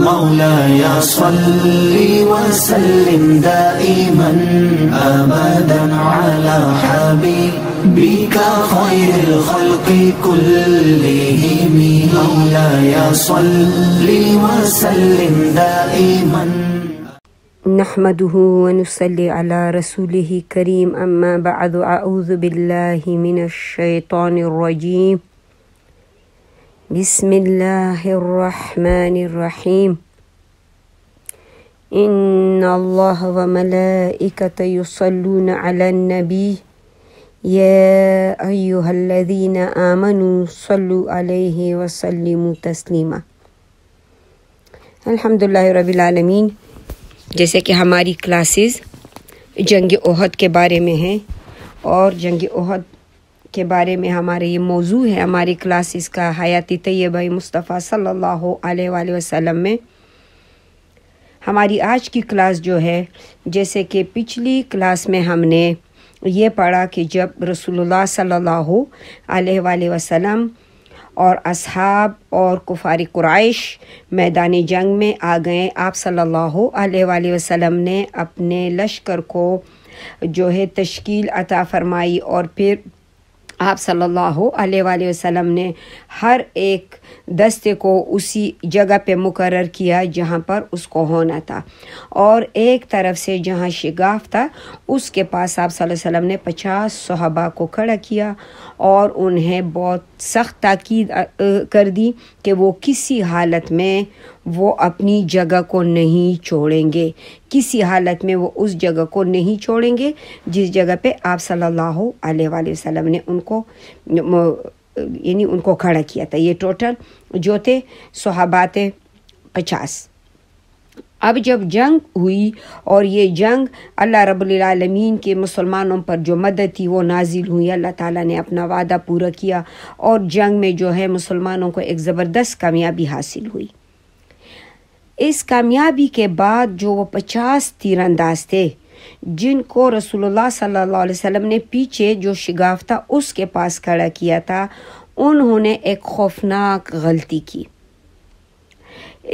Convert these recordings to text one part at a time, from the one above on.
مولاي صل وسلم دائما أبدا على حبيبك خير الخلق كلهم مولاي صل وسلم دائما نحمده ونصلي على رسوله الكريم أما بعد أعوذ بالله من الشيطان الرجيم بسم الله الرحمن الرحيم إن الله وملائكته يصلون على النبي يا أيها الذين آمنوا صلوا عليه وسلموا تسلیما۔ الحمدللہ رب العالمین۔ جیسے کہ ہماری کلاسز جنگ احد کے بارے میں ہیں اور جنگ احد کے بارے میں ہمارے یہ موضوع ہے ہماری کلاسز کا حیات طیبہ مصطفیٰ صلی اللہ علیہ وآلہ وسلم میں۔ ہماری آج کی کلاس جو ہے، جیسے کہ پچھلی کلاس میں ہم نے یہ پڑھا کہ جب رسول اللہ صلی اللہ علیہ وآلہ وسلم اور اصحاب اور کفار قریش میدان جنگ میں آ گئے، آپ صلی اللہ علیہ وآلہ وسلم نے اپنے لشکر کو جو ہے تشکیل عطا فرمائی اور پھر آپ صلی اللہ علیہ وآلہ وسلم نے ہر ایک دستے کو اسی جگہ پہ مقرر کیا جہاں پر اس کو ہونا تھا، اور ایک طرف سے جہاں شگاف تھا اس کے پاس آپ صلی اللہ علیہ وسلم نے 50 صحابہ کو کھڑا کیا اور انہیں بہت سخت تاکید کر دی کہ وہ کسی حالت میں وہ اپنی جگہ کو نہیں چھوڑیں گے، کسی حالت میں وہ اس جگہ کو نہیں چھوڑیں گے جس جگہ پہ آپ صلی اللہ علیہ وآلہ وسلم نے ان کو کھڑا کیا تھا۔ یہ ٹوٹل جو تھے صحابہ تھے 50۔ اب جب جنگ ہوئی اور یہ جنگ اللہ رب العالمین کے مسلمانوں پر جو مدد تھی وہ نازل ہوئی، اللہ تعالیٰ نے اپنا وعدہ پورا کیا اور جنگ میں جو ہے مسلمانوں کو ایک زبردست کامیابی حاصل ہوئی۔ اس کامیابی کے بعد جو وہ 50 تیر انداز تھے جن کو رسول اللہ صلی اللہ علیہ وسلم نے پیچھے جو شگاف تھا اس کے پاس کھڑا کیا تھا، انہوں نے ایک خوفناک غلطی کی۔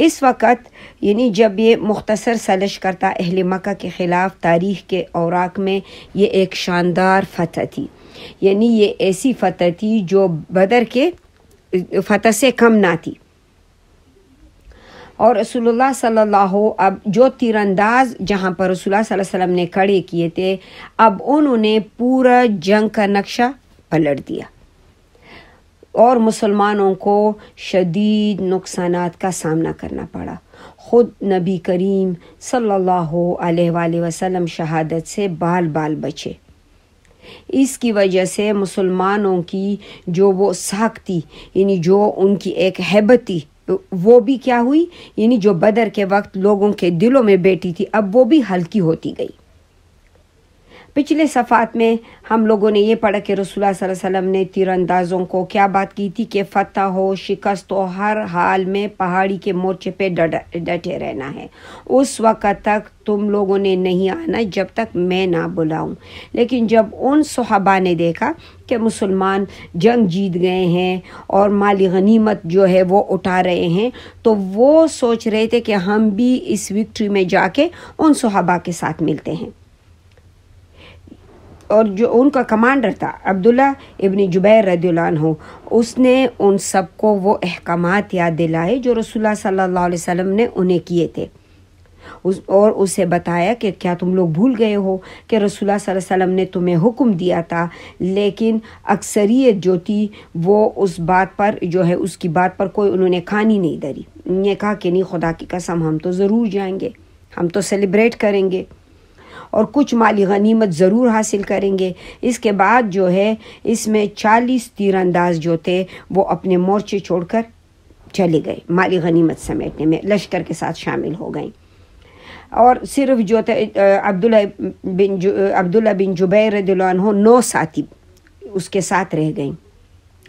اس وقت یعنی جب یہ مختصر سا لشکر تھا اہل مکہ کے خلاف، تاریخ کے اوراق میں یہ ایک شاندار فتح تھی، یعنی یہ ایسی فتح تھی جو بدر کے فتح سے کم نہ تھی۔ اور رسول اللہ صلی اللہ اب جو تیر انداز جہاں پر رسول اللہ صلی اللہ علیہ وسلم نے کھڑے کیے تھے، اب انہوں نے پورا جنگ کا نقشہ پلٹ دیا اور مسلمانوں کو شدید نقصانات کا سامنا کرنا پڑا۔ خود نبی کریم صلی اللہ علیہ وآلہ وسلم شہادت سے بال بال بچے۔ اس کی وجہ سے مسلمانوں کی جو وہ ساکھ تھی، یعنی جو ان کی ایک ہیبت تھی، وہ بھی کیا ہوئی، یعنی جو بدر کے وقت لوگوں کے دلوں میں بیٹھی تھی اب وہ بھی ہلکی ہوتی گئی۔ پچھلے صفحات میں ہم لوگوں نے یہ پڑھا کہ رسول اللہ صلی اللہ علیہ وسلم نے تیر اندازوں کو کیا بات کی تھی کہ فتح ہو شکست ہو، ہر حال میں پہاڑی کے مورچے پہ ڈٹے رہنا ہے، اس وقت تک تم لوگوں نے نہیں آنا جب تک میں نہ بلاؤں۔ لیکن جب ان صحابہ نے دیکھا کہ مسلمان جنگ جیت گئے ہیں اور مالی غنیمت جو ہے وہ اٹھا رہے ہیں، تو وہ سوچ رہے تھے کہ ہم بھی اس وکٹری میں جا کے ان صحابہ کے ساتھ ملتے ہیں۔ اور جو ان کا کمانڈر تھا عبداللہ ابن جبیر رضی اللہ عنہ، اس نے ان سب کو وہ احکامات یاد دلائے جو رسول اللہ صلی اللہ علیہ وسلم نے انہیں کیے تھے، اور اسے بتایا کہ کیا تم لوگ بھول گئے ہو کہ رسول اللہ صلی اللہ علیہ وسلم نے تمہیں حکم دیا تھا، لیکن اکثریت جو تھی وہ اس بات پر جو ہے اس کی بات پر کوئی انہوں نے کھانی نہیں دھری، انہوں نے کہا کہ نہیں، خدا کی قسم ہم تو ضرور جائیں گے، ہم تو سیلیبریٹ کریں گے اور کچھ مالی غنیمت ضرور حاصل کریں گے۔ اس کے بعد جو ہے اس میں 40 تیر انداز جو تھے وہ اپنے مورچے چھوڑ کر چلے گئے، مالی غنیمت سمیٹنے میں لشکر کے ساتھ شامل ہو گئیں، اور صرف جو عبداللہ بن جبیر رضی اللہ عنہ 9 ساتھی اس کے ساتھ رہ گئیں۔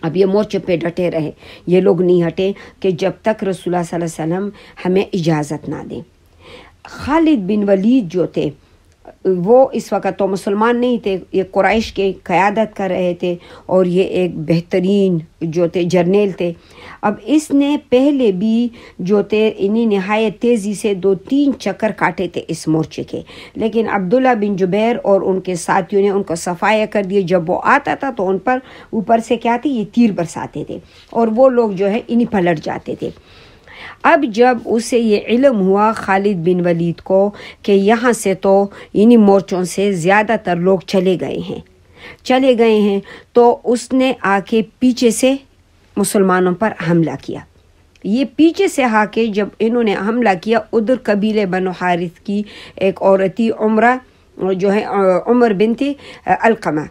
اب یہ مورچے پہ ڈٹے رہے، یہ لوگ نہیں ہٹے کہ جب تک رسول اللہ صلی اللہ علیہ وسلم ہمیں اجازت نہ دیں۔ خالد بن ولید جو تھے وہ اس وقت تو مسلمان نہیں تھے، یہ قریش کے قیادت کر رہے تھے اور یہ ایک بہترین جو تھے جرنیل تھے۔ اب اس نے پہلے بھی جو تھے انہیں نہایت تیزی سے 2-3 چکر کاٹے تھے اس مورچے کے، لیکن عبداللہ بن جبیر اور ان کے ساتھیوں نے ان کو صفایا کر دیے۔ جب وہ آتا تھا تو ان پر اوپر سے کیا تھے، یہ تیر برساتے تھے اور وہ لوگ جو ہے انہیں پلٹ جاتے تھے۔ اب جب اسے یہ علم ہوا خالد بن ولید کو کہ یہاں سے تو انہی مورچوں سے زیادہ تر لوگ چلے گئے ہیں تو اس نے آ کے پیچھے سے مسلمانوں پر حملہ کیا۔ یہ پیچھے سے آ کے جب انہوں نے حملہ کیا، ادھر قبیلے بنو حارث کی ایک عورتی عمرہ جو ہے عمر بنت علقمہ،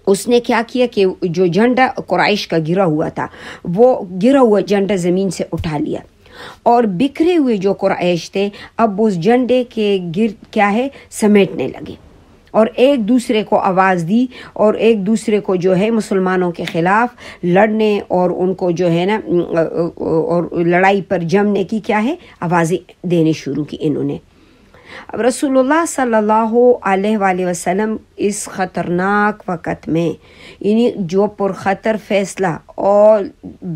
اس نے کیا کیا کہ جو جھنڈا قریش کا گرا ہوا تھا وہ گرا ہوا جھنڈا زمین سے اٹھا لیا، اور بکھرے ہوئے جو قریش تھے اب اس جھنڈے کے گرد کیا ہے سمیٹنے لگے اور ایک دوسرے کو آواز دی اور ایک دوسرے کو جو ہے مسلمانوں کے خلاف لڑنے اور ان کو جو ہے نا اور لڑائی پر جمنے کی کیا ہے آوازیں دینے شروع کی انہوں نے۔ اب رسول اللہ صلی اللہ علیہ وآلہ وسلم اس خطرناک وقت میں یعنی جو پرخطر فیصلہ اور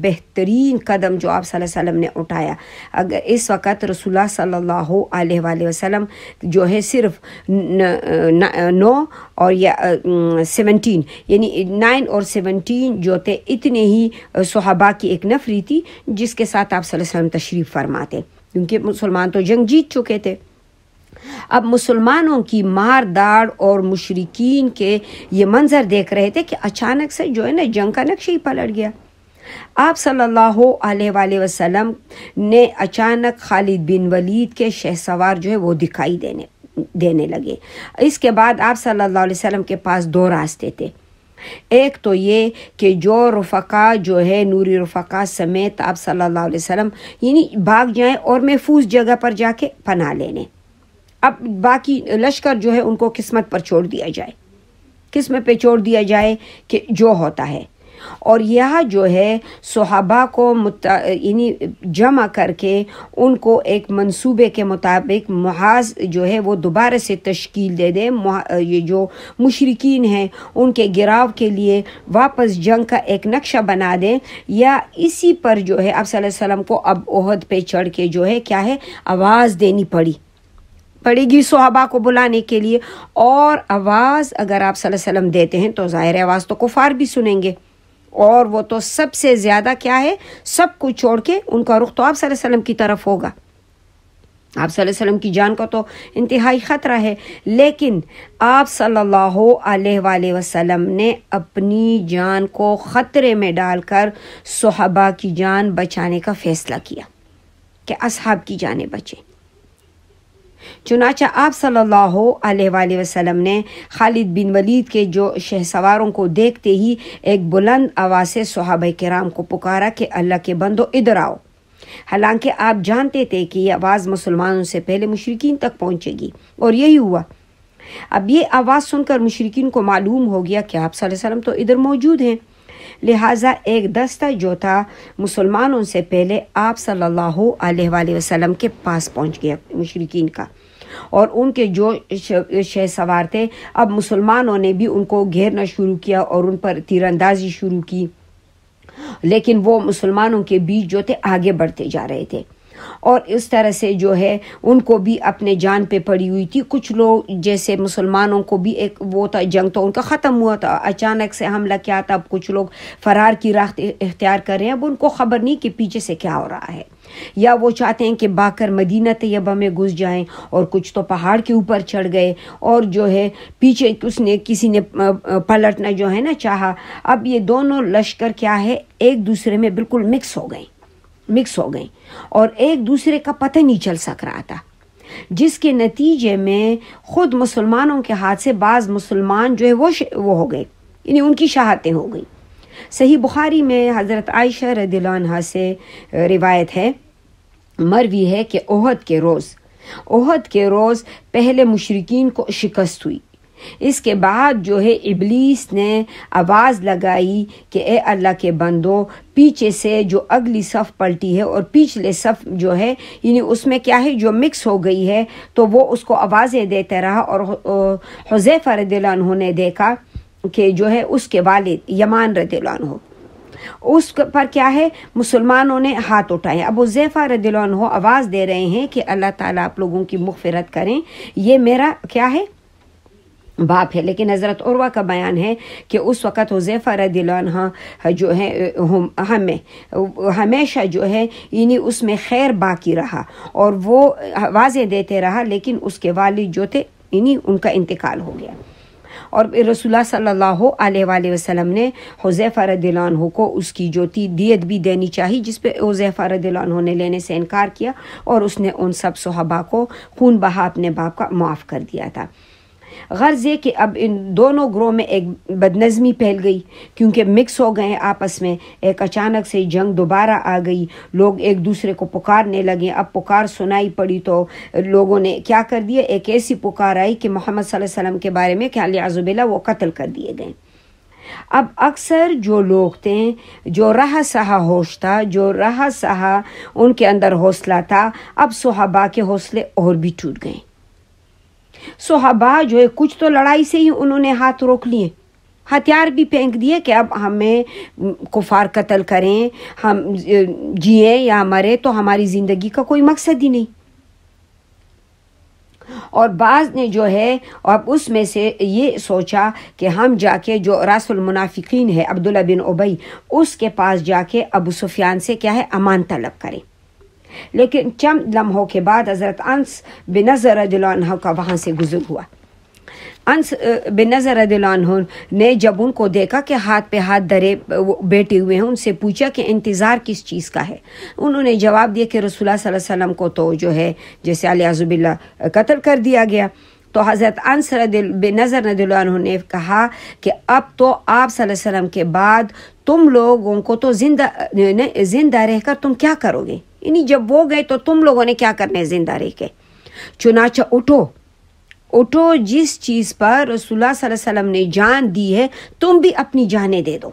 بہترین قدم جو آپ صلی اللہ علیہ وسلم نے اٹھایا، اگر اس وقت رسول اللہ صلی اللہ علیہ وآلہ وسلم جو ہے صرف 9 اور یا 17 یعنی 9 اور 17 جو تھے، اتنے ہی صحابہ کی ایک نفری تھی جس کے ساتھ آپ صلی اللہ علیہ وسلم تشریف فرماتے، کیونکہ مسلمان تو جنگ جیت چکے تھے۔ اب مسلمانوں کی مار داڑ اور مشرکین کے یہ منظر دیکھ رہے تھے کہ اچانک سے جو ہے نا جنگ کا نقشہ ہی پلٹ گیا۔ آپ صلی اللہ علیہ وآلہ وسلم نے اچانک خالد بن ولید کے شہ سوار جو ہے وہ دکھائی دینے لگے۔ اس کے بعد آپ صلی اللہ علیہ وسلم کے پاس 2 راستے تھے۔ ایک تو یہ کہ جو رفقا جو ہے نوری رفقا سمیت آپ صلی اللہ علیہ وسلم یعنی بھاگ جائیں اور محفوظ جگہ پر جا کے پناہ لے لیں۔ اب باقی لشکر جو ہے ان کو قسمت پر چھوڑ دیا جائے، قسمت پہ چھوڑ دیا جائے کہ جو ہوتا ہے۔ اور یہاں جو ہے صحابہ کو یعنی جمع کر کے ان کو ایک منصوبے کے مطابق محاذ جو ہے وہ دوبارہ سے تشکیل دے دیں، یہ جو مشرکین ہیں ان کے گراو کے لیے واپس جنگ کا ایک نقشہ بنا دیں، یا اسی پر جو ہے آپ صلی اللہ علیہ وسلم کو اب احد پہ چڑھ کے جو ہے کیا ہے آواز دینی پڑے گی صحابہ کو بلانے کے لیے۔ اور آواز اگر آپ صلی اللہ علیہ وسلم دیتے ہیں تو ظاہر آواز تو کفار بھی سنیں گے، اور وہ تو سب سے زیادہ کیا ہے سب کو چھوڑ کے ان کا رخ تو آپ صلی اللہ علیہ وسلم کی طرف ہوگا۔ آپ صلی اللہ علیہ وسلم کی جان کا تو انتہائی خطرہ ہے، لیکن آپ صلی اللہ علیہ وآلہ وسلم نے اپنی جان کو خطرے میں ڈال کر صحابہ کی جان بچانے کا فیصلہ کیا کہ اصحاب کی جانیں بچیں۔ چنانچہ آپ صلی اللہ علیہ وآلہ وسلم نے خالد بن ولید کے جو شہ سواروں کو دیکھتے ہی ایک بلند آواز سے صحابہ کرام کو پکارا کہ اللہ کے بندو ادھر آؤ۔ حالانکہ آپ جانتے تھے کہ یہ آواز مسلمانوں سے پہلے مشرکین تک پہنچے گی، اور یہی ہوا۔ اب یہ آواز سن کر مشرکین کو معلوم ہو گیا کہ آپ صلی اللہ علیہ وسلم تو ادھر موجود ہیں، لہٰذا ایک دستہ جو تھا مسلمانوں سے پہلے آپ صلی اللہ علیہ وآلہ وسلم کے پاس پہنچ گیا مشرکین کا، اور ان کے جو شہ سوار تھے اب مسلمانوں نے بھی ان کو گھیرنا شروع کیا اور ان پر تیر اندازی شروع کی، لیکن وہ مسلمانوں کے بیچ جو تھے آگے بڑھتے جا رہے تھے، اور اس طرح سے جو ہے ان کو بھی اپنے جان پہ پڑی ہوئی تھی۔ کچھ لوگ جیسے مسلمانوں کو بھی ایک وہ تھا، جنگ تو ان کا ختم ہوا تھا، اچانک سے حملہ کیا تھا، اب کچھ لوگ فرار کی راہ اختیار کر رہے ہیں، اب ان کو خبر نہیں کہ پیچھے سے کیا ہو رہا ہے، یا وہ چاہتے ہیں کہ بھاگ کر مدینہ طیبہ میں گھس جائیں، اور کچھ تو پہاڑ کے اوپر چڑھ گئے، اور جو ہے پیچھے کسی نے پلٹنا جو ہے نا چاہا۔ اب یہ دونوں لشکر کیا ہے ایک دوسرے میں بالکل مکس ہو گئیں اور ایک دوسرے کا پتہ نہیں چل سک رہا تھا، جس کے نتیجے میں خود مسلمانوں کے ہاتھ سے بعض مسلمان جو ہے وہ ہو گئے، یعنی ان کی شہادتیں ہو گئی۔ صحیح بخاری میں حضرت عائشہ رضی اللہ عنہا سے روایت ہے، مروی ہے کہ احد کے روز پہلے مشرکین کو شکست ہوئی، اس کے بعد جو ہے ابلیس نے آواز لگائی کہ اے اللہ کے بندو، پیچھے سے جو اگلی صف پلٹی ہے اور پچھلے صف جو ہے یعنی اس میں کیا ہے جو مکس ہو گئی ہے، تو وہ اس کو آوازیں دیتے رہا، اور حذیفہ رضی اللہ عنہ نے دیکھا کہ جو ہے اس کے والد یمان رضی اللہ عنہ اس پر کیا ہے مسلمانوں نے ہاتھ اٹھائے۔ اب حذیفہ رضی اللہ عنہ آواز دے رہے ہیں کہ اللہ تعالیٰ آپ لوگوں کی مغفرت کریں، یہ میرا کیا ہے باپ ہے۔ لیکن حضرت عروہ کا بیان ہے کہ اس وقت حذیفہ رضی اللہ عنہ جو ہے ہمیشہ جو ہے یعنی اس میں خیر باقی رہا اور وہ آوازیں دیتے رہا، لیکن اس کے والد جو تھے یعنی ان کا انتقال ہو گیا، اور رسول اللہ صلی اللہ علیہ وآلہ وسلم نے حذیفہ رضی اللہ عنہ کو اس کی جو تھی دیت بھی دینی چاہی، جس پہ حذیفہ رضی اللہ عنہ نے لینے سے انکار کیا، اور اس نے ان سب صحابہ کو خون بہا اپنے باپ کا معاف کر دیا تھا۔ غرض یہ کہ اب ان دونوں گروہ میں ایک بدنظمی پھیل گئی، کیونکہ مکس ہو گئے آپس میں، ایک اچانک سے جنگ دوبارہ آ گئی، لوگ ایک دوسرے کو پکارنے لگے۔ اب پکار سنائی پڑی تو لوگوں نے کیا کر دیا، ایک ایسی پکار آئی کہ محمد صلی اللہ علیہ وسلم کے بارے میں کہ اعوذ باللہ وہ قتل کر دیے گئے۔ اب اکثر جو لوگ تھے، جو رہا سہا ہوش تھا، جو رہا سہا ان کے اندر حوصلہ تھا، اب صحابہ کے حوصلے اور بھی ٹوٹ گئے۔ صحابہ جو ہے کچھ تو لڑائی سے ہی انہوں نے ہاتھ روک لیے، ہتھیار بھی پھینک دیے کہ اب ہمیں کفار قتل کریں، ہم جئیں یا مرے تو ہماری زندگی کا کوئی مقصد ہی نہیں۔ اور بعض نے جو ہے اب اس میں سے یہ سوچا کہ ہم جا کے جو راس المنافقین ہے عبداللہ بن ابی، اس کے پاس جا کے ابو سفیان سے کیا ہے امان طلب کریں۔ لیکن چند لمحوں کے بعد حضرت انس بن نضر رضی اللہ عنہ کا وہاں سے گزر ہوا۔ انس بن نضر رضی اللہ عنہ نے جب ان کو دیکھا کہ ہاتھ پہ ہاتھ دھرے بیٹھے ہوئے ہیں، ان سے پوچھا کہ انتظار کس چیز کا ہے۔ انہوں نے جواب دیا کہ رسول اللہ صلی اللہ علیہ وسلم کو تو جو ہے جیسے اعوذ باللہ قتل کر دیا گیا۔ تو حضرت انس بن نضر رضی اللہ عنہ نے کہا کہ اب تو آپ صلی اللہ علیہ وسلم کے بعد تم لوگوں کو تو زندہ رہ کر تم کیا کرو گے، یعنی جب وہ گئے تو تم لوگوں نے کیا کرنا ہے زندہ رہ کے۔ چنانچہ اٹھو، جس چیز پر رسول اللہ صلی اللہ علیہ وسلم نے جان دی ہے تم بھی اپنی جانیں دے دو۔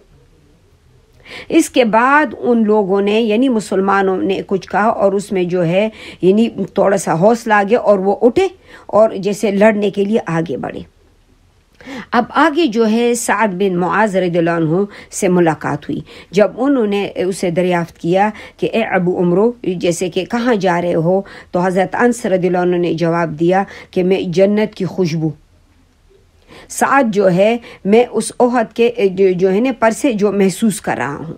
اس کے بعد ان لوگوں نے یعنی مسلمانوں نے کچھ کہا، اور اس میں جو ہے یعنی تھوڑا سا حوصلہ آ گیا اور وہ اٹھے اور جیسے لڑنے کے لیے آگے بڑھے۔ اب آگے جو ہے سعد بن معاذ رضی اللہ عنہ سے ملاقات ہوئی۔ جب انہوں نے اسے دریافت کیا کہ اے ابو عمرو، جیسے کہ کہاں جا رہے ہو، تو حضرت انس رضی اللہ عنہ نے جواب دیا کہ میں جنت کی خوشبو سعد جو ہے میں اس احد کے جو ہے نا پر سے جو محسوس کر رہا ہوں۔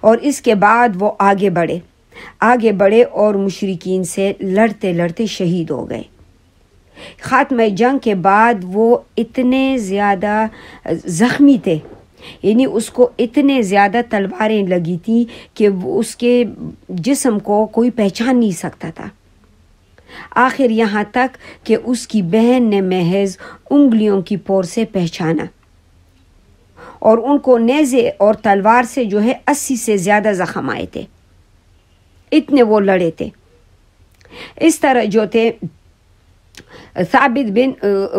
اور اس کے بعد وہ آگے بڑھے اور مشرکین سے لڑتے لڑتے شہید ہو گئے۔ خاتمہ جنگ کے بعد وہ اتنے زیادہ زخمی تھے، یعنی اس کو اتنے زیادہ تلواریں لگی تھیں کہ وہ اس کے جسم کو کوئی پہچان نہیں سکتا تھا۔ آخر یہاں تک کہ اس کی بہن نے محض انگلیوں کی پور سے پہچانا، اور ان کو نیزے اور تلوار سے جو ہے 80 سے زیادہ زخم آئے تھے، اتنے وہ لڑے تھے۔ اس طرح جو تھے ثابت بن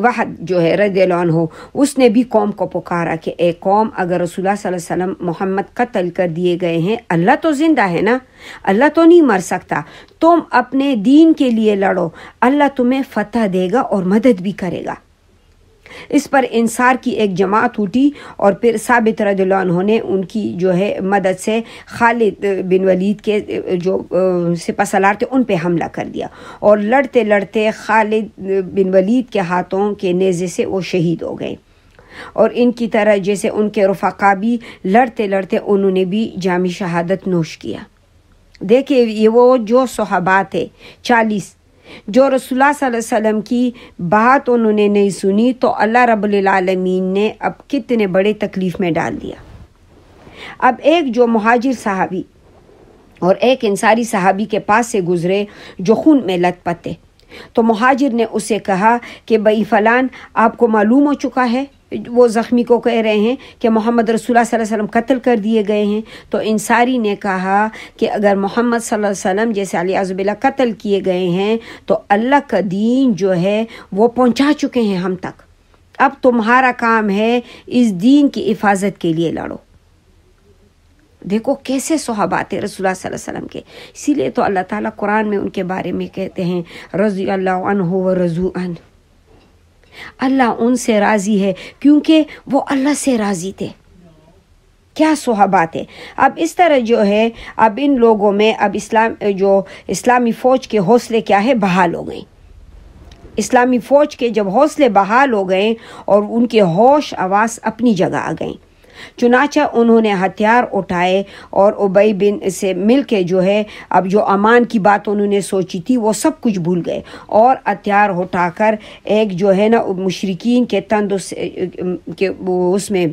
وحد جو ہے رضی اللہ عنہ، اس نے بھی قوم کو پکارا کہ اے قوم، اگر رسول اللہ صلی اللہ علیہ وسلم محمد قتل کر دیے گئے ہیں، اللہ تو زندہ ہے نا، اللہ تو نہیں مر سکتا، تم اپنے دین کے لیے لڑو، اللہ تمہیں فتح دے گا اور مدد بھی کرے گا۔ اس پر انصار کی ایک جماعت اٹھی، اور پھر ثابت رضی اللہ عنہ نے ان کی جو ہے مدد سے خالد بن ولید کے جو سپہ سالار تھے ان پہ حملہ کر دیا، اور لڑتے لڑتے خالد بن ولید کے ہاتھوں کے نیزے سے وہ شہید ہو گئے۔ اور ان کی طرح جیسے ان کے رفقا بھی لڑتے لڑتے انہوں نے بھی جام شہادت نوش کیا۔ دیکھیں یہ وہ جو صحابہ تھے 40 جو رسول اللہ صلی اللہ علیہ وسلم کی بات انہوں نے نہیں سنی، تو اللہ رب العالمین نے اب کتنے بڑے تکلیف میں ڈال دیا۔ اب ایک جو مہاجر صحابی اور ایک انصاری صحابی کے پاس سے گزرے جو خون میں لت پت تھے، تو مہاجر نے اسے کہا کہ بھائی فلان، آپ کو معلوم ہو چکا ہے، وہ زخمی کو کہہ رہے ہیں کہ محمد رسول اللہ صلی اللہ علیہ وسلم قتل کر دیے گئے ہیں۔ تو انصاری نے کہا کہ اگر محمد صلی اللہ علیہ وسلم جیسے اعوذ باللہ قتل کیے گئے ہیں تو اللہ کا دین جو ہے وہ پہنچا چکے ہیں ہم تک، اب تمہارا کام ہے اس دین کی حفاظت کے لیے لڑو۔ دیکھو کیسے صحابہ تھے رسول اللہ صلی اللہ علیہ وسلم کے، اسی لیے تو اللہ تعالیٰ قرآن میں ان کے بارے میں کہتے ہیں رضی اللہ عنہ و رضوا عنہ، اللہ ان سے راضی ہے کیونکہ وہ اللہ سے راضی تھے۔ کیا صحابہ تھے۔ اب اس طرح جو ہے اب ان لوگوں میں اب اسلامی فوج کے حوصلے کیا ہے، بحال ہو گئے۔ اسلامی فوج کے جب حوصلے بحال ہو گئے اور ان کے ہوش آواز اپنی جگہ آ گئیں، چنانچہ انہوں نے ہتھیار اٹھائے اور ابی بن سے مل کے جو ہے اب جو امان کی بات انہوں نے سوچی تھی وہ سب کچھ بھول گئے، اور ہتھیار اٹھا کر ایک جو ہے نا مشرکین کے کے اس میں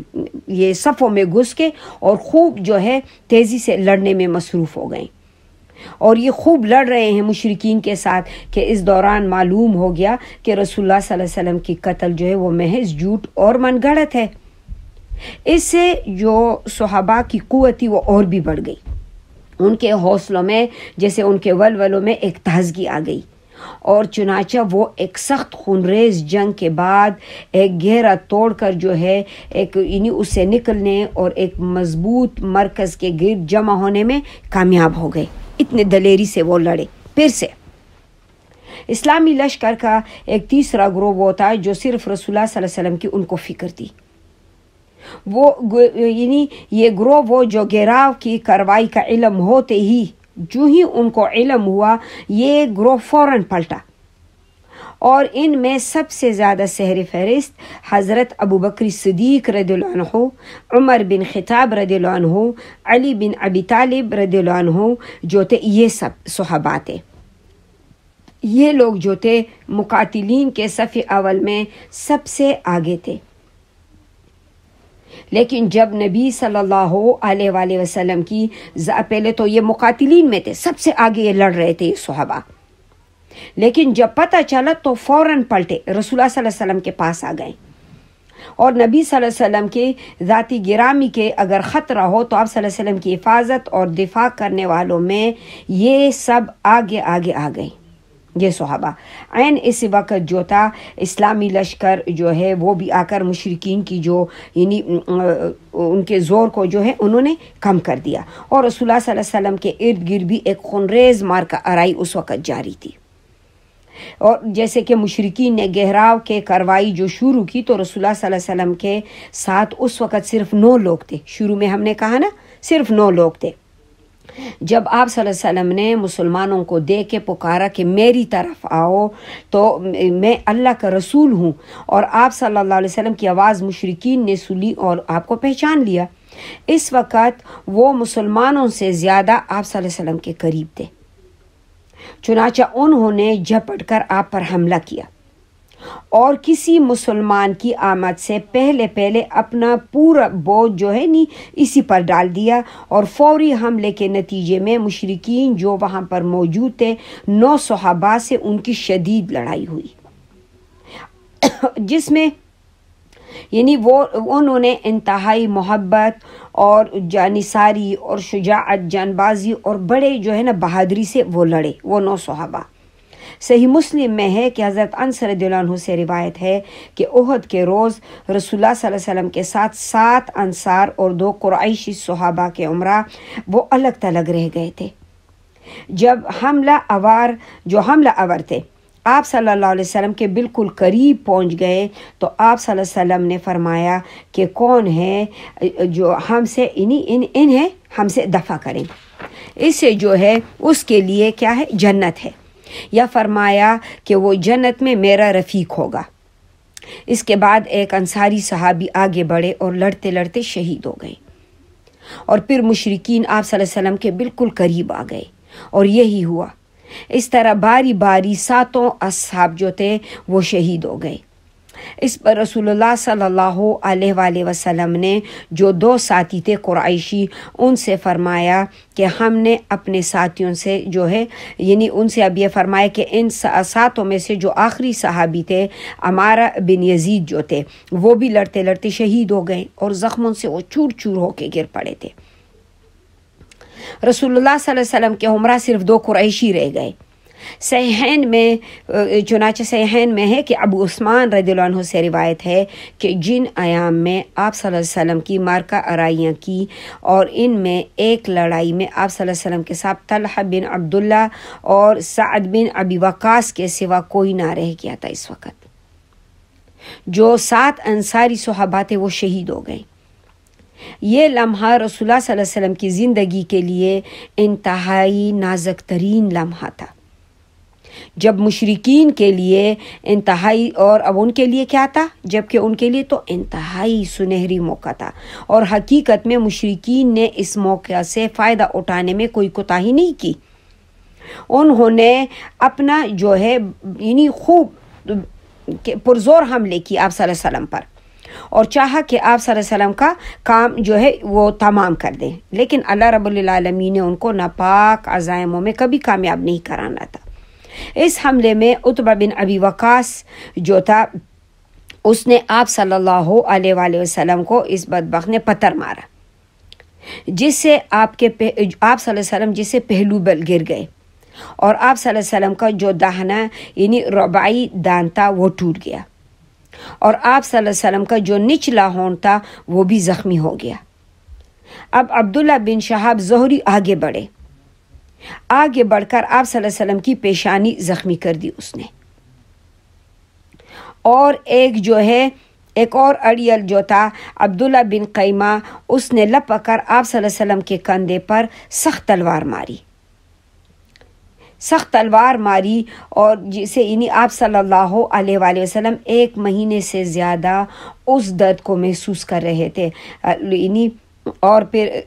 یہ صفوں میں گھس کے اور خوب جو ہے تیزی سے لڑنے میں مصروف ہو گئے، اور یہ خوب لڑ رہے ہیں مشرکین کے ساتھ کہ اس دوران معلوم ہو گیا کہ رسول اللہ صلی اللہ علیہ وسلم کی قتل جو ہے وہ محض جھوٹ اور من گھڑت ہے۔ اس سے جو صحابہ کی قوت تھی وہ اور بھی بڑھ گئی، ان کے حوصلوں میں جیسے ان کے ولولوں میں ایک تازگی آ گئی، اور چنانچہ وہ ایک سخت خونریز جنگ کے بعد ایک گھیرا توڑ کر جو ہے ایک اس سے نکلنے اور ایک مضبوط مرکز کے گرد جمع ہونے میں کامیاب ہو گئے۔ اتنے دلیری سے وہ لڑے۔ پھر سے اسلامی لشکر کا ایک تیسرا گروہ وہ تھا جو صرف رسول اللہ صلی اللہ علیہ وسلم کی ان کو فکر تھی، وہ یعنی یہ گروہ وہ جو گھیراؤ کی کارروائی کا علم ہوتے ہی جو ہی ان کو علم ہوا یہ گروہ فوراً پلٹا، اور ان میں سب سے زیادہ سہر فہرست حضرت ابو بکر صدیق رضی اللہ عنہ، عمر بن خطاب رضی اللہ عنہ، علی بن ابی طالب رضی اللہ عنہ جو تھے، یہ سب صحابہ تھے۔ یہ لوگ جو تھے مقاتلین کے صف اول میں سب سے آگے تھے، لیکن جب نبی صلی اللہ علیہ وآلہ وسلم کی پہلے تو یہ مقاتلین میں تھے، سب سے آگے یہ لڑ رہے تھے یہ صحابہ، لیکن جب پتہ چلا تو فوراً پلٹے، رسول اللہ صلی اللہ علیہ وسلم کے پاس آ گئے، اور نبی صلی اللہ علیہ وسلم کے ذاتی گرامی کے اگر خطرہ ہو تو آپ صلی اللہ علیہ وسلم کی حفاظت اور دفاع کرنے والوں میں یہ سب آگے آگے آ گئے یہ صحابہ۔ عین اس وقت جو تھا اسلامی لشکر جو ہے وہ بھی آ کر مشرکین کی جو یعنی ان کے زور کو جو ہے انہوں نے کم کر دیا، اور رسول اللہ صلی اللہ علیہ وسلم کے ارد گرد بھی ایک خونریز مارکہ آرائی اس وقت جاری تھی، اور جیسے کہ مشرکین نے گہراؤ کے کارروائی جو شروع کی تو رسول اللہ صلی اللہ علیہ وسلم کے ساتھ اس وقت صرف 9 لوگ تھے۔ شروع میں ہم نے کہا نا صرف 9 لوگ تھے۔ جب آپ صلی اللہ علیہ وسلم نے مسلمانوں کو دیکھ کے پکارا کہ میری طرف آؤ تو میں اللہ کا رسول ہوں، اور آپ صلی اللہ علیہ وسلم کی آواز مشرکین نے سنی اور آپ کو پہچان لیا، اس وقت وہ مسلمانوں سے زیادہ آپ صلی اللہ علیہ وسلم کے قریب تھے، چنانچہ انہوں نے جھپٹ کر آپ پر حملہ کیا، اور کسی مسلمان کی آمد سے پہلے اپنا پورا بوجھ جو ہے اسی پر ڈال دیا، اور فوری حملے کے نتیجے میں مشرکین جو وہاں پر موجود تھے 9 صحابہ سے ان کی شدید لڑائی ہوئی، جس میں یعنی انہوں نے انتہائی محبت اور جانثاری اور شجاعت، جان بازی اور بڑے جو ہے نا بہادری سے وہ لڑے، وہ 9 صحابہ۔ صحیح مسلم میں ہے کہ حضرت انس رضی اللہ عنہ سے روایت ہے کہ احد کے روز رسول اللہ صلی اللہ علیہ وسلم کے ساتھ 7 انصار اور 2 قریشی صحابہ کے عمرہ وہ الگ تلگ رہ گئے تھے۔ جب حملہ آور تھے آپ صلی اللہ علیہ وسلم کے بالکل قریب پہنچ گئے تو آپ صلی اللہ علیہ وسلم نے فرمایا کہ کون ہے جو ہم سے انہیں ہم سے دفع کریں، اس سے جو ہے اس کے لیے کیا ہے جنت ہے، یا فرمایا کہ وہ جنت میں میرا رفیق ہوگا۔ اس کے بعد ایک انصاری صحابی آگے بڑھے اور لڑتے لڑتے شہید ہو گئے، اور پھر مشرکین آپ صلی اللہ علیہ وسلم کے بالکل قریب آ گئے، اور یہی ہوا۔ اس طرح باری باری 7 اصحاب جو تھے وہ شہید ہو گئے۔ اس پر رسول اللہ صلی اللہ علیہ وآلہ وسلم نے جو 2 ساتھی تھے قریشی، ان سے فرمایا کہ ہم نے اپنے ساتھیوں سے جو ہے یعنی ان سے اب یہ فرمایا کہ ان 7 میں سے جو آخری صحابی تھے عمارہ بن یزید جو تھے وہ بھی لڑتے لڑتے شہید ہو گئے، اور زخموں سے وہ چور چور ہو کے گر پڑے تھے۔ رسول اللہ صلی اللہ علیہ وسلم کے ہمراہ صرف 2 قریشی رہ گئے، صحیحین میں چنانچہ صحیحین میں ہے کہ ابو عثمان رضی اللہ عنہ سے روایت ہے کہ جن ایام میں آپ صلی اللہ علیہ وسلم کی مارکہ آرائیاں کی اور ان میں ایک لڑائی میں آپ صلی اللہ علیہ وسلم کے ساتھ طلحہ بن عبداللہ اور سعد بن ابی وقاص کے سوا کوئی نہ رہ گیا تھا اس وقت، جو 7 انصاری صحابہ تھے وہ شہید ہو گئے۔ یہ لمحہ رسول اللہ صلی اللہ علیہ وسلم کی زندگی کے لیے انتہائی نازک ترین لمحہ تھا، جب مشرکین کے لیے انتہائی اور اب ان کے لیے کیا تھا، جبکہ ان کے لیے تو انتہائی سنہری موقع تھا، اور حقیقت میں مشرکین نے اس موقع سے فائدہ اٹھانے میں کوئی کوتاہی نہیں کی۔ انہوں نے اپنا جو ہے یعنی خوب پرزور حملے کی آپ صلی اللہ علیہ وسلم پر، اور چاہا کہ آپ صلی اللہ علیہ وسلم کا کام جو ہے وہ تمام کر دیں، لیکن اللہ رب العالمین نے ان کو ناپاک عزائموں میں کبھی کامیاب نہیں کرانا تھا۔ اس حملے میں عتبہ بن ابی وقاص جو تھا اس نے آپ صلی اللہ علیہ وآلہ وسلم کو اس بدبخت نے پتھر مارا، جس سے آپ صلی اللہ علیہ وسلم جس سے پہلو بل گر گئے، اور آپ صلی اللہ علیہ وسلم کا جو داہنا یعنی رباعی دان تھا وہ ٹوٹ گیا، اور آپ صلی اللہ علیہ وسلم کا جو نچلا ہونٹ تھا وہ بھی زخمی ہو گیا۔ اب عبداللہ بن شہاب زہری آگے بڑھ کر آپ صلی اللہ علیہ وسلم کی پیشانی زخمی کر دی اس نے، اور ایک اور اڑیل جو تھا عبداللہ بن قیمہ، اس نے لپک کر آپ صلی اللہ علیہ وسلم کے کندھے پر سخت تلوار ماری اور جسے یعنی آپ صلی اللہ علیہ وآلہ وسلم 1 مہینے سے زیادہ اس درد کو محسوس کر رہے تھے، یعنی اور پھر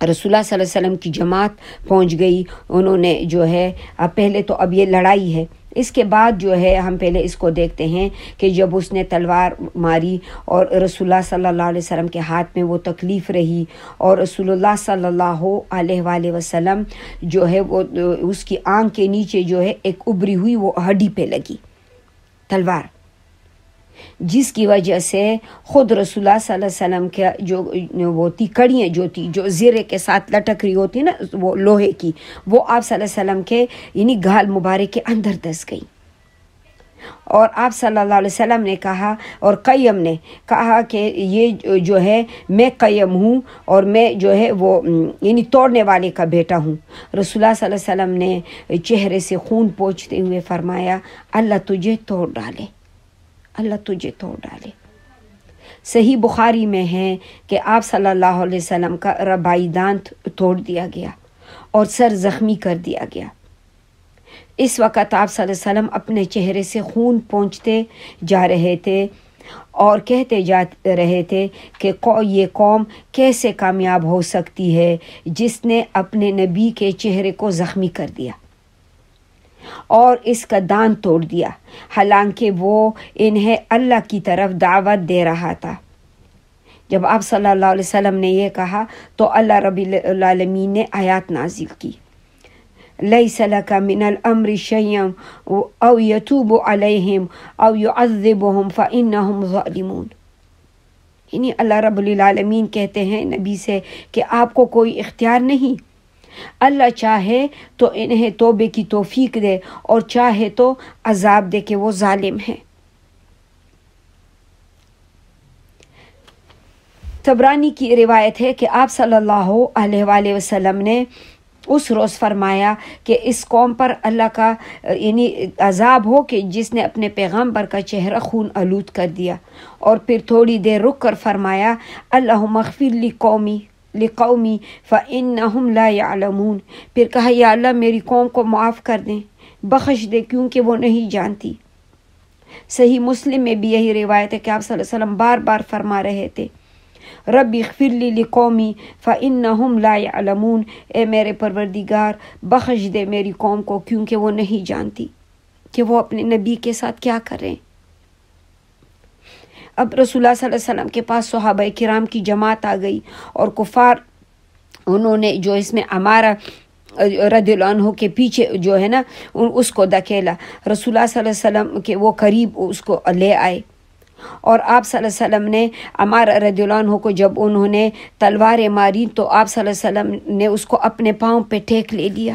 رسول اللہ صلی اللہ علیہ وسلم کی جماعت پہنچ گئی۔ انہوں نے جو ہے پہلے تو اب یہ لڑائی ہے، اس کے بعد جو ہے ہم پہلے اس کو دیکھتے ہیں کہ جب اس نے تلوار ماری اور رسول اللہ صلی اللہ علیہ وسلم کے ہاتھ میں وہ تکلیف رہی، اور رسول اللہ صلی اللہ علیہ وآلہ وسلم جو ہے وہ اس کی آنکھ کے نیچے جو ہے ایک ابری ہوئی وہ ہڈی پہ لگی تلوار، جس کی وجہ سے خود رسول اللہ صلی اللہ علیہ وسلم کے جو وہ تھی کڑیاں جو تھی جو زیرے کے ساتھ لٹک رہی ہوتی نا وہ لوہے کی، وہ آپ صلی اللہ علیہ وسلم کے یعنی گال مبارک کے اندر دس گئی، اور آپ صلی اللہ علیہ وسلم نے کہا اور قیم نے کہا کہ یہ جو ہے میں قیم ہوں اور میں جو ہے وہ یعنی توڑنے والے کا بیٹا ہوں۔ رسول اللہ صلی اللہ علیہ وسلم نے چہرے سے خون پوچھتے ہوئے فرمایا اللہ تجھے توڑ ڈالے، اللہ تجھے توڑ ڈالے۔ صحیح بخاری میں ہے کہ آپ صلی اللہ علیہ وسلم کا رباعی دانت توڑ دیا گیا اور سر زخمی کر دیا گیا۔ اس وقت آپ صلی اللہ علیہ وسلم اپنے چہرے سے خون پونچھتے جا رہے تھے اور کہتے جا رہے تھے کہ یہ قوم کیسے کامیاب ہو سکتی ہے جس نے اپنے نبی کے چہرے کو زخمی کر دیا اور اس کا دان توڑ دیا، حالانکہ وہ انہیں اللہ کی طرف دعوت دے رہا تھا۔ جب آپ صلی اللہ علیہ وسلم نے یہ کہا تو اللہ رب العالمین نے آیات نازل کی، لیس لک من الامر شیء او یتوب علیہم او یعذبہم فانہم ظالمون، یعنی اللہ رب العالمین کہتے ہیں نبی سے کہ آپ کو کوئی اختیار نہیں، اللہ چاہے تو انہیں توبے کی توفیق دے اور چاہے تو عذاب دے کہ وہ ظالم ہیں۔ طبرانی کی روایت ہے کہ آپ صلی اللہ علیہ وآلہ وسلم نے اس روز فرمایا کہ اس قوم پر اللہ کا یعنی عذاب ہو کہ جس نے اپنے پیغمبر کا چہرہ خون آلود کر دیا، اور پھر تھوڑی دیر رک کر فرمایا اللہم اغفر لقومی فإنہم لا یعلمون، پھر کہا یا اللہ میری قوم کو معاف کر دیں، بخش دے کیونکہ وہ نہیں جانتی۔ صحیح مسلم میں بھی یہی روایت ہے کہ آپ صلی اللہ علیہ وسلم بار بار فرما رہے تھے رب اغفر لی لقومی فإنہم لا یعلمون، اے میرے پروردگار بخش دے میری قوم کو کیونکہ وہ نہیں جانتی کہ وہ اپنے نبی کے ساتھ کیا کریں۔ اب رسول اللہ صلی اللہ علیہ وسلم کے پاس صحابہ کرام کی جماعت آ گئی اور کفار انہوں نے جو اس میں عمارہ رضی اللہ عنہ کے پیچھے جو ہے نا اس کو دھکیلا، رسول اللہ صلی اللہ علیہ وسلم کے وہ قریب اس کو لے آئے، اور آپ صلی اللہ علیہ وسلم نے عمارہ رضی اللہ عنہ کو جب انہوں نے تلواریں ماری تو آپ صلی اللہ علیہ وسلم نے اس کو اپنے پاؤں پہ ٹیک لے لیا،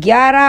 11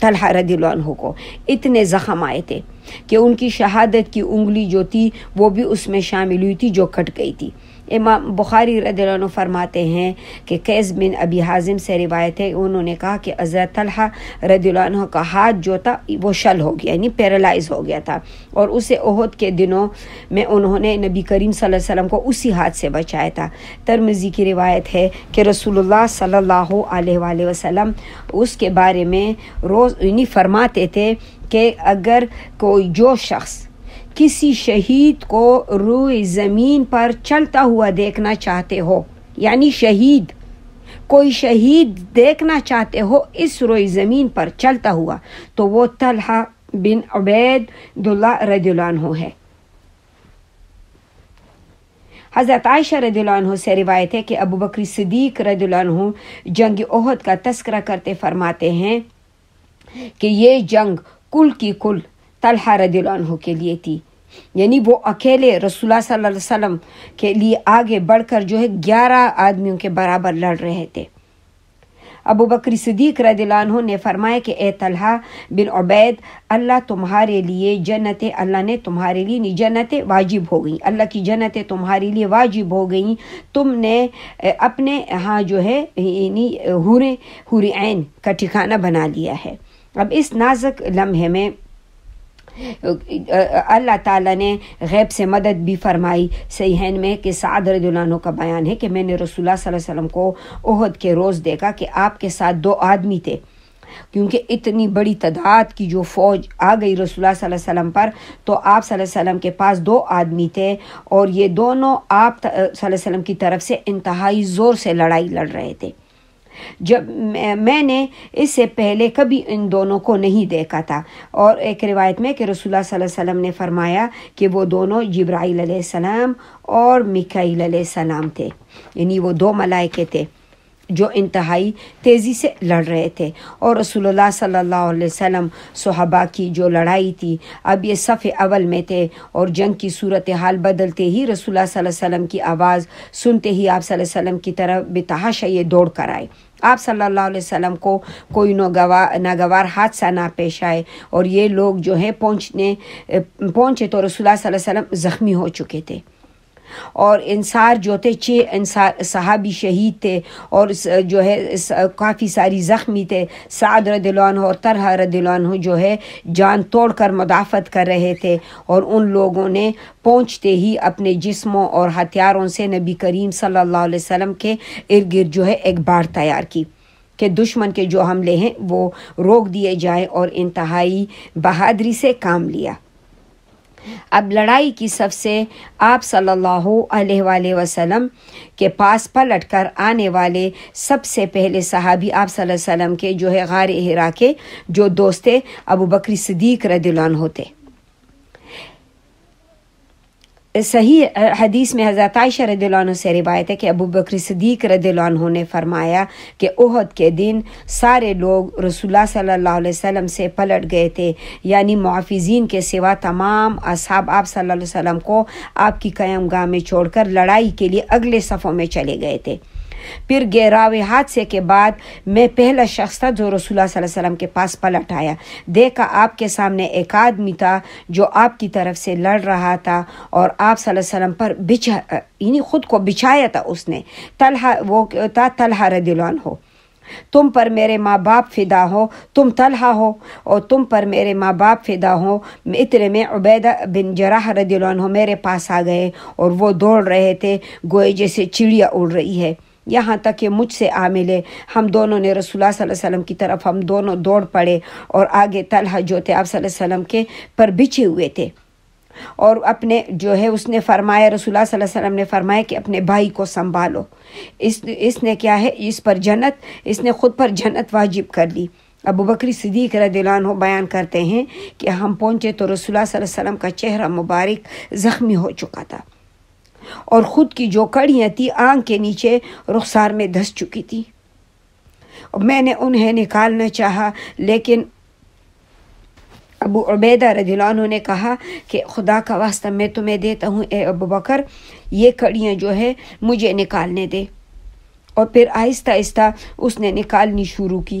طلحہ رضی اللہ عنہ کو اتنے زخم آئے تھے کہ ان کی شہادت کی انگلی جو تھی وہ بھی اس میں شامل ہوئی تھی جو کٹ گئی تھی۔ امام بخاری رضی اللہ عنہ فرماتے ہیں کہ قیس بن ابی حازم سے روایت ہے، انہوں نے کہا کہ حضرت طلحہ رضی اللہ عنہ کا ہاتھ جو تھا وہ شل ہو گیا، یعنی پیرالائز ہو گیا تھا، اور اسے احد کے دنوں میں انہوں نے نبی کریم صلی اللہ علیہ وسلم کو اسی ہاتھ سے بچایا تھا۔ ترمذی کی روایت ہے کہ رسول اللہ صلی اللہ علیہ وآلہ وسلم اس کے بارے میں روز یعنی فرماتے تھے کہ اگر کوئی جو شخص کسی شہید کو روئے زمین پر چلتا ہوا دیکھنا چاہتے ہو، یعنی شہید کوئی شہید دیکھنا چاہتے ہو اس روئے زمین پر چلتا ہوا، تو وہ طلحہ بن عبید اللہ رضی اللہ عنہ ہے۔ حضرت عائشہ رضی اللہ عنہ سے روایت ہے کہ ابو بکر صدیق رضی اللہ عنہ جنگ احد کا تذکرہ کرتے فرماتے ہیں کہ یہ جنگ کل کی کل طلحہ رضی اللہ عنہ کے لیے تھی، یعنی وہ اکیلے رسول اللہ صلی اللہ علیہ وسلم کے لیے آگے بڑھ کر جو ہے 11 آدمیوں کے برابر لڑ رہے تھے۔ ابو بکر صدیق رضی اللہ عنہ نے فرمایا کہ اے طلحہ بن عبید، اللہ تمہارے لیے جنتیں، اللہ نے تمہارے لیے جنتیں واجب ہو گئیں، اللہ کی جنتیں تمہارے لیے واجب ہو گئیں، تم نے اپنے ہاں جو ہے یعنی حور عین کا ٹھکانہ بنا لیا ہے۔ اب اس نازک لمحے میں اللہ تعالیٰ نے غیب سے مدد بھی فرمائی۔ صحیحین میں کہ سعد رضی اللہ عنہ کا بیان ہے کہ میں نے رسول اللہ صلی اللہ علیہ وسلم کو احد کے روز دیکھا کہ آپ کے ساتھ 2 آدمی تھے، کیونکہ اتنی بڑی تعداد کی جو فوج آ گئی رسول اللہ صلی اللہ علیہ وسلم پر، تو آپ صلی اللہ علیہ وسلم کے پاس 2 آدمی تھے، اور یہ دونوں آپ صلی اللہ علیہ وسلم کی طرف سے انتہائی زور سے لڑائی لڑ رہے تھے۔ جب میں نے اس سے پہلے کبھی ان دونوں کو نہیں دیکھا تھا، اور ایک روایت میں کہ رسول اللہ صلی اللہ علیہ وسلم نے فرمایا کہ وہ دونوں جبرائیل علیہ السلام اور میکائیل علیہ السلام تھے، یعنی وہ 2 ملائکے تھے جو انتہائی تیزی سے لڑ رہے تھے۔ اور رسول اللہ صلی اللہ علیہ وسلم صحابہ کی جو لڑائی تھی، اب یہ صف اول میں تھے، اور جنگ کی صورتحال بدلتے ہی رسول اللہ صلی اللہ علیہ وسلم کی آواز سنتے ہی آپ صلی اللہ علیہ وسلم کی طرف بتحاشا یہ دوڑ کر آئے۔ آپ صلی اللہ علیہ وسلم کو کوئی ناگوار حادثہ نہ پیش آئے، اور یہ لوگ جو ہے پہنچے تو رسول اللہ صلی اللہ علیہ وسلم زخمی ہو چکے تھے، اور انصار جو تھے 6 صحابی شہید تھے، اور جو ہے کافی ساری زخمی تھے۔ سعد رضی اللہ عنہ اور طلحہ رضی اللہ عنہ جو ہے جان توڑ کر مدافعت کر رہے تھے، اور ان لوگوں نے پہنچتے ہی اپنے جسموں اور ہتھیاروں سے نبی کریم صلی اللہ علیہ وسلم کے ارد گرد جو ہے ایک باڑ تیار کی کہ دشمن کے جو حملے ہیں وہ روک دیے جائیں، اور انتہائی بہادری سے کام لیا۔ اب لڑائی کی صف سے آپ صلی اللہ علیہ وآلہ وسلم کے پاس پلٹ کر آنے والے سب سے پہلے صحابی آپ صلی اللہ علیہ وسلم کے جو ہے غار حرا کے جو دوست تھے ابو بکر صدیق رضی اللہ عنہ تھے۔ صحیح حدیث میں حضرت عائشہ رضی اللہ عنہ سے روایت ہے کہ ابو بکر صدیق رضی اللہ عنہ نے فرمایا کہ احد کے دن سارے لوگ رسول اللہ صلی اللہ علیہ وسلم سے پلٹ گئے تھے، یعنی محافظین کے سوا تمام اصحاب آپ صلی اللہ علیہ وسلم کو آپ کی قیام گاہ میں چھوڑ کر لڑائی کے لیے اگلے صفوں میں چلے گئے تھے۔ پھر گہراوے حادثے کے بعد میں پہلا شخص تھا جو رسول اللہ صلی اللہ علیہ وسلم کے پاس پلٹ آیا۔ دیکھا آپ کے سامنے ایک آدمی تھا جو آپ کی طرف سے لڑ رہا تھا، اور آپ صلی اللہ علیہ وسلم پر یعنی خود کو بچھایا تھا اس نے۔ وہ تھا طلحہ رضی اللہ عنہ۔ تم پر میرے ماں باپ فدا ہو، تم طلحہ ہو، اور تم پر میرے ماں باپ فدا ہو۔ اتنے میں عبیدہ بن جراح رضی اللہ عنہ میرے پاس آ گئے، اور وہ دوڑ رہے تھے گوئے جیسے چڑیا اڑ رہی ہے، یہاں تک کہ مجھ سے آ ملے۔ ہم دونوں نے رسول اللہ صلی اللہ علیہ وسلم کی طرف ہم دونوں دوڑ پڑے، اور آگے طلحہ جو تھے آپ صلی اللہ علیہ وسلم کے پر بچھے ہوئے تھے، اور اپنے جو ہے اس نے فرمایا، رسول اللہ صلی اللہ علیہ وسلم نے فرمایا کہ اپنے بھائی کو سنبھالو، اس نے کیا ہے، اس نے خود پر جنت واجب کر لی۔ ابو بکر صدیق رضی اللہ عنہ بیان کرتے ہیں کہ ہم پہنچے تو رسول اللہ صلی اللہ علیہ وسلم کا چہرہ مبارک زخمی ہو چکا تھا، اور خود کی جو کڑیاں تھی آنکھ کے نیچے رخسار میں دھس چکی تھی۔ میں نے انہیں نکالنا چاہا، لیکن ابو عبیدہ رضی اللہ عنہ نے کہا کہ خدا کا واسطہ میں تمہیں دیتا ہوں اے ابو بکر، یہ کڑیاں جو ہے مجھے نکالنے دے۔ اور پھر آہستہ آہستہ اس نے نکالنی شروع کی،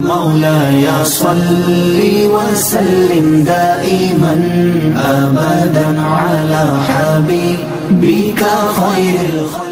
مولاي صل وسلم دائما أبدا على حبيبك خير الخلق